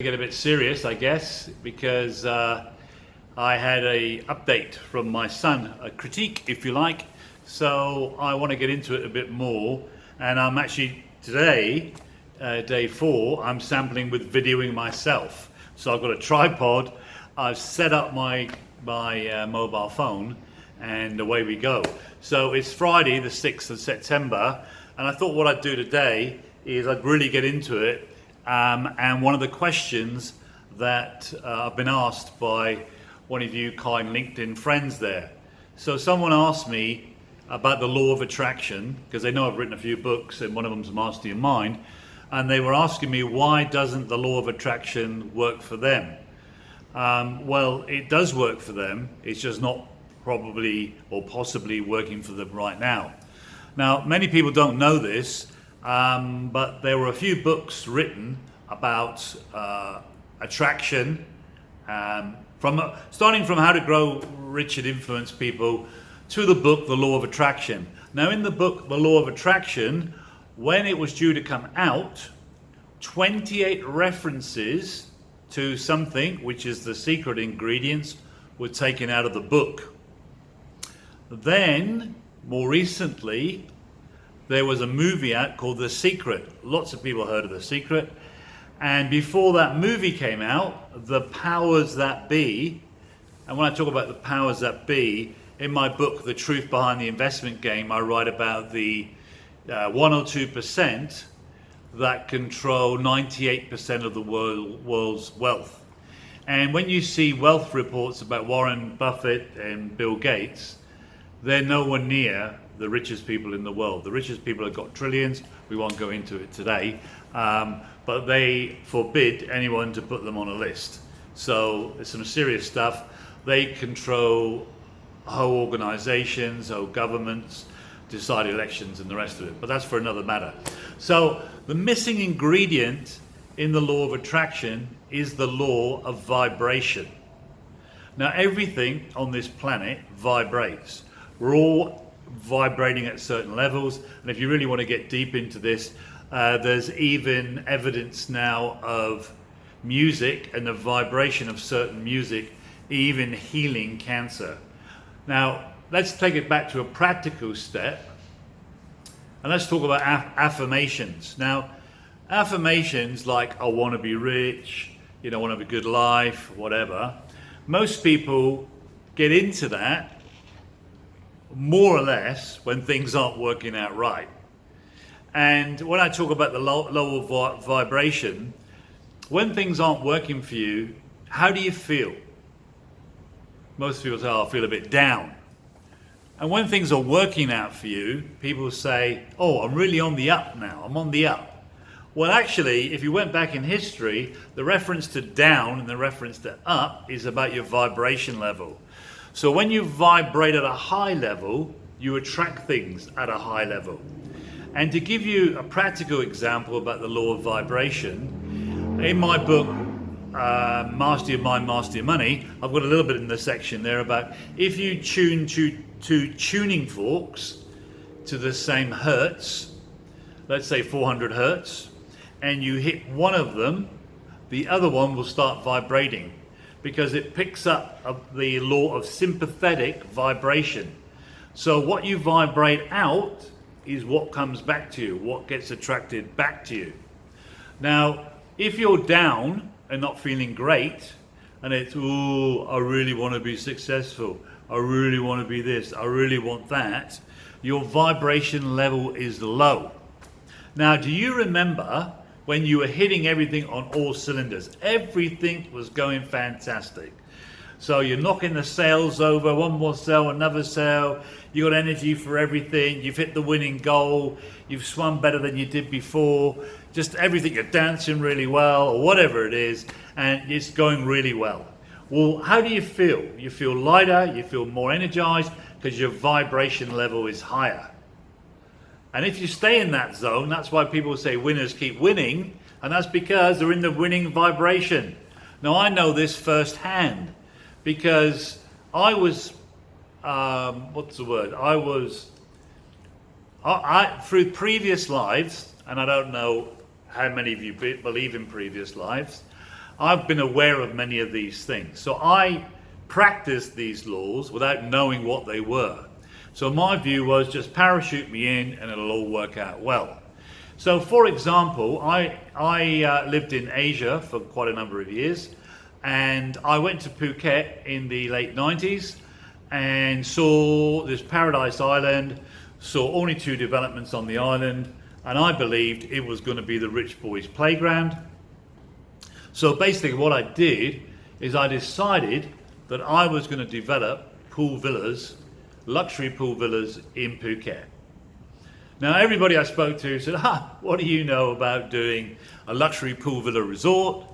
Get a bit serious, I guess, because I had a update from my son, a critique, if you like. So I want to get into it a bit more, and I'm actually today, day 4, I'm sampling with videoing myself. So I've got a tripod, I've set up my mobile phone, and away we go. So it's Friday, the 6th of September, and I thought what I'd do today is I'd really get into it. And one of the questions that I've been asked by one of you kind LinkedIn friends there. So someone asked me about the law of attraction, because they know I've written a few books, and one of them's Master Your Mind, and they were asking me, why doesn't the law of attraction work for them? Well, it does work for them, it's just not probably or possibly working for them right now. Now, many people don't know this, but there were a few books written about attraction, starting from How to Grow Rich and Influence People to the book The Law of Attraction. Now, in the book The Law of Attraction, when it was due to come out, 28 references to something, which is the secret ingredients, were taken out of the book. Then, more recently, there was a movie out called The Secret. Lots of people heard of The Secret. And before that movie came out, the powers that be, and when I talk about the powers that be, in my book, The Truth Behind the Investment Game, I write about the 1 or 2% that control 98% of the world's wealth. And when you see wealth reports about Warren Buffett and Bill Gates, they're nowhere near the richest people in the world. The richest people have got trillions. We won't go into it today, but they forbid anyone to put them on a list. So it's some serious stuff. They control whole organizations, whole governments, decide elections and the rest of it, but that's for another matter. So the missing ingredient in the law of attraction is the law of vibration. Now, everything on this planet vibrates. We're all vibrating at certain levels, and if you really want to get deep into this, there's even evidence now of music and the vibration of certain music even healing cancer. Now, let's take it back to a practical step, and let's talk about affirmations. Now, affirmations like, I want to be rich, I want to have a good life, whatever, most people get into that more or less when things aren't working out right. And when I talk about the low vibration, when things aren't working for you, how do you feel? Most people say, I feel a bit down. And when things are working out for you, people say, I'm really on the up now, I'm on the up. Well, actually, if you went back in history, the reference to down and the reference to up is about your vibration level. So when you vibrate at a high level, you attract things at a high level. And to give you a practical example about the law of vibration, in my book, Master Your Mind, Master Your Money, I've got a little bit in the section there about if you tune two tuning forks to the same hertz, let's say 400 hertz, and you hit one of them, the other one will start vibrating, because it picks up the law of sympathetic vibration. So what you vibrate out is what comes back to you, what gets attracted back to you. Now, if you're down and not feeling great, and it's, I really want to be successful, I really want to be this, I really want that, your vibration level is low. Now, do you remember when you were hitting everything on all cylinders? Everything was going fantastic. So you're knocking the sales over, one more sale, another sale, you got energy for everything, you've hit the winning goal, you've swum better than you did before, just everything, you're dancing really well, or whatever it is, and it's going really well. Well, how do you feel? You feel lighter, you feel more energized, because your vibration level is higher. And if you stay in that zone, that's why people say winners keep winning, and that's because they're in the winning vibration. Now, I know this firsthand, because I was, through previous lives, and I don't know how many of you believe in previous lives, I've been aware of many of these things. So I practiced these laws without knowing what they were. So my view was just parachute me in and it'll all work out well. So for example, I lived in Asia for quite a number of years, and I went to Phuket in the late 90s and saw this paradise island, saw only 2 developments on the island, and I believed it was going to be the rich boys' playground. So basically what I did is I decided that I was going to develop pool villas, luxury pool villas in Phuket. Now everybody I spoke to said, what do you know about doing a luxury pool villa resort?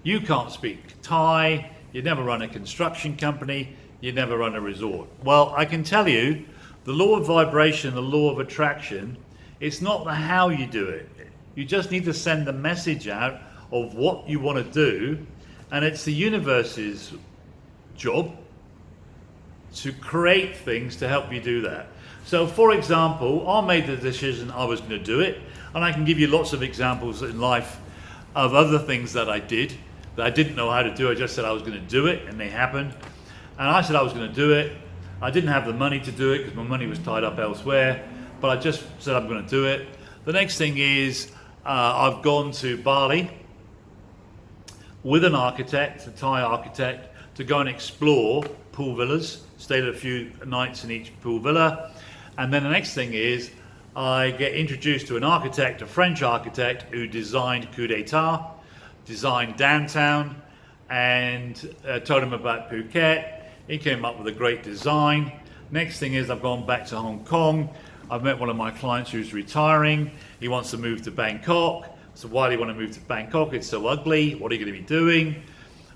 You can't speak Thai, you never run a construction company, you never run a resort. Well, I can tell you, the law of vibration, the law of attraction, it's not the how you do it. You just need to send the message out of what you want to do, and it's the universe's job to create things to help you do that. So for example, I made the decision I was going to do it, and I can give you lots of examples in life of other things that I did that I didn't know how to do. I just said I was going to do it, and they happened. And I said I was going to do it. I didn't have the money to do it because my money was tied up elsewhere, but I just said I'm going to do it. The next thing is I've gone to Bali with an architect, a Thai architect, to go and explore pool villas, stayed a few nights in each pool villa. And then the next thing is I get introduced to an architect, a French architect, who designed Coup d'etat, designed downtown, and told him about Phuket. He came up with a great design. Next thing is I've gone back to Hong Kong. I've met one of my clients who's retiring. He wants to move to Bangkok. So why do you want to move to Bangkok? It's so ugly. What are you going to be doing?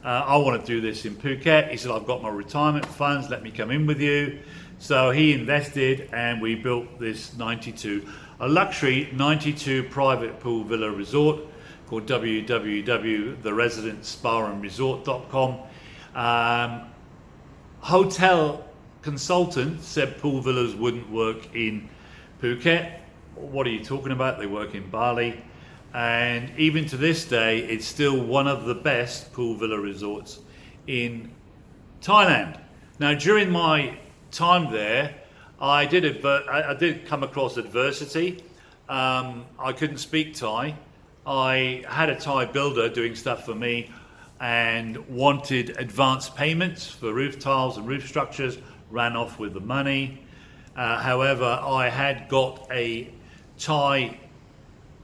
I want to do this in Phuket. He said, I've got my retirement funds. Let me come in with you. So he invested, and we built this a luxury 92 private pool villa resort called www.theresidence.spa-and-resort.com. Hotel consultant said pool villas wouldn't work in Phuket. What are you talking about? They work in Bali. And even to this day, it's still one of the best pool villa resorts in Thailand. Now, during my time there, I did come across adversity. I couldn't speak Thai. I had a Thai builder doing stuff for me and wanted advance payments for roof tiles and roof structures, ran off with the money. However, I had got a Thai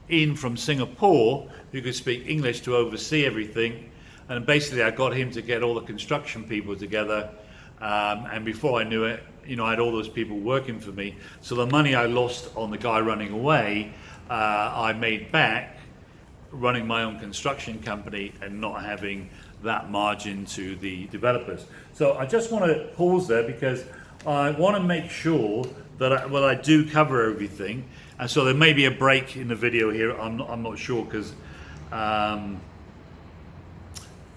in from Singapore who could speak English to oversee everything, and basically I got him to get all the construction people together, and before I knew it, I had all those people working for me. So the money I lost on the guy running away, I made back running my own construction company and not having that margin to the developers. So I just want to pause there because I want to make sure that I do cover everything. And so there may be a break in the video here. I'm not sure because, I'm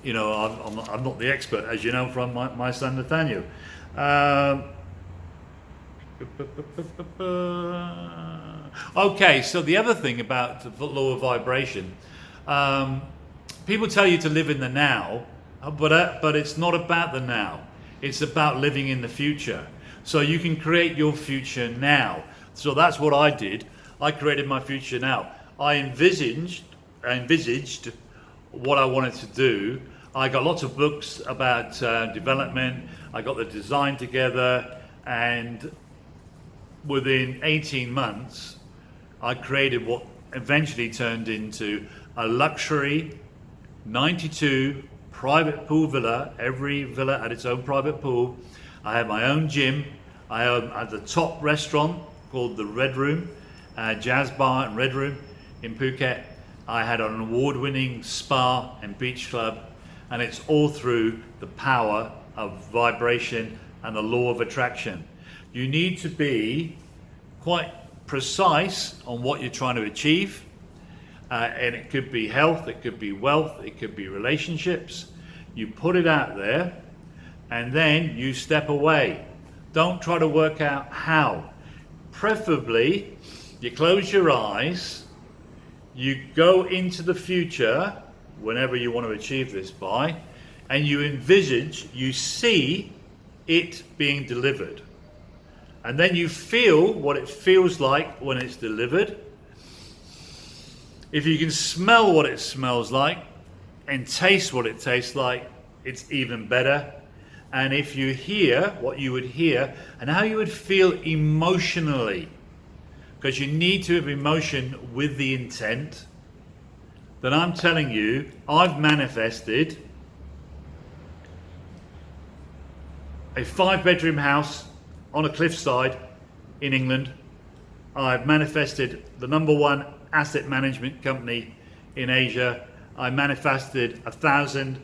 not the expert, as you know from my son Nathaniel. Okay, so the other thing about the law of vibration, people tell you to live in the now, but it's not about the now. It's about living in the future. So you can create your future now. So that's what I did. I created my future now. I envisaged what I wanted to do. I got lots of books about development. I got the design together, and within 18 months, I created what eventually turned into a luxury 92 private pool villa. Every villa had its own private pool. I had my own gym. I had the top restaurant called the Red Room, Jazz Bar and Red Room in Phuket. I had an award-winning spa and beach club, and it's all through the power of vibration and the law of attraction. You need to be quite precise on what you're trying to achieve, and it could be health, it could be wealth, it could be relationships. You put it out there, and then you step away. Don't try to work out how. Preferably, you close your eyes, you go into the future, whenever you want to achieve this by, and you envisage, you see it being delivered. And then you feel what it feels like when it's delivered. If you can smell what it smells like and taste what it tastes like, it's even better. And if you hear what you would hear and how you would feel emotionally, because you need to have emotion with the intent, then I'm telling you, I've manifested a 5-bedroom house on a cliffside in England. I've manifested the #1 asset management company in Asia. I manifested 1,000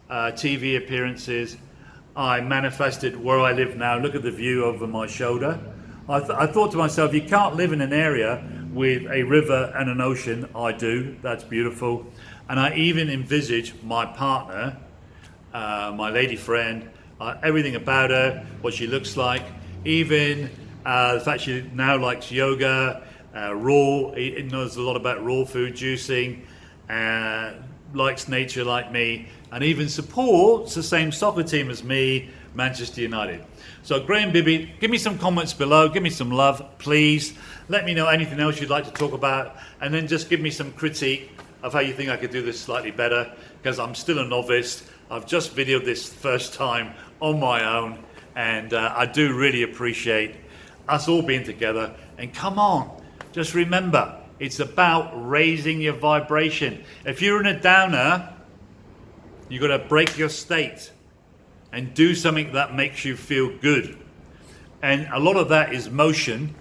TV appearances. I manifested where I live now. Look at the view over my shoulder. I thought to myself, you can't live in an area with a river and an ocean. I do. That's beautiful. And I even envisage my partner, my lady friend, everything about her, what she looks like, even the fact she now likes yoga, knows a lot about raw food juicing, likes nature like me, and even supports the same soccer team as me, Manchester United. So Graham Bibby, give me some comments below, give me some love, please. Let me know anything else you'd like to talk about, and then just give me some critique of how you think I could do this slightly better, because I'm still a novice. I've just videoed this first time on my own, and I do really appreciate us all being together. And come on, just remember, it's about raising your vibration. If you're in a downer, you've got to break your state and do something that makes you feel good. And a lot of that is motion.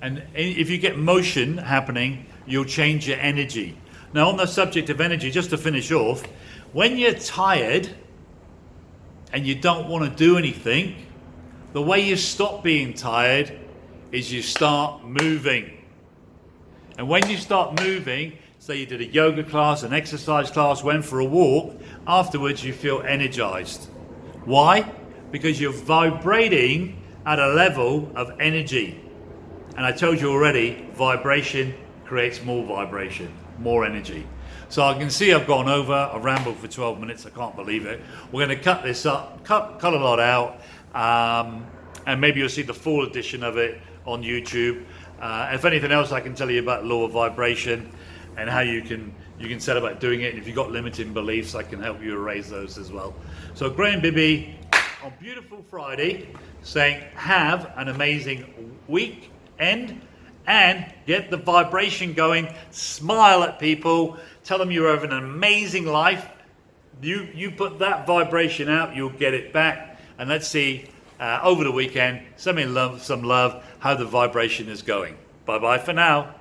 And if you get motion happening, you'll change your energy. Now, on the subject of energy, just to finish off, when you're tired and you don't want to do anything, the way you stop being tired is you start moving. And when you start moving, say you did a yoga class, an exercise class, went for a walk, afterwards you feel energized. Why? Because you're vibrating at a level of energy. And I told you already, vibration creates more vibration, more energy. So I can see I've gone over, I've rambled for 12 minutes, I can't believe it. We're going to cut this up, cut a lot out, and maybe you'll see the full edition of it on YouTube. If anything else, I can tell you about law of vibration and how you can set about doing it. And if you've got limiting beliefs, I can help you erase those as well. So Graham Bibby on beautiful Friday saying have an amazing weekend and get the vibration going. Smile at people, tell them you're having an amazing life. You put that vibration out, you'll get it back. And let's see over the weekend, some love, how the vibration is going. Bye bye for now.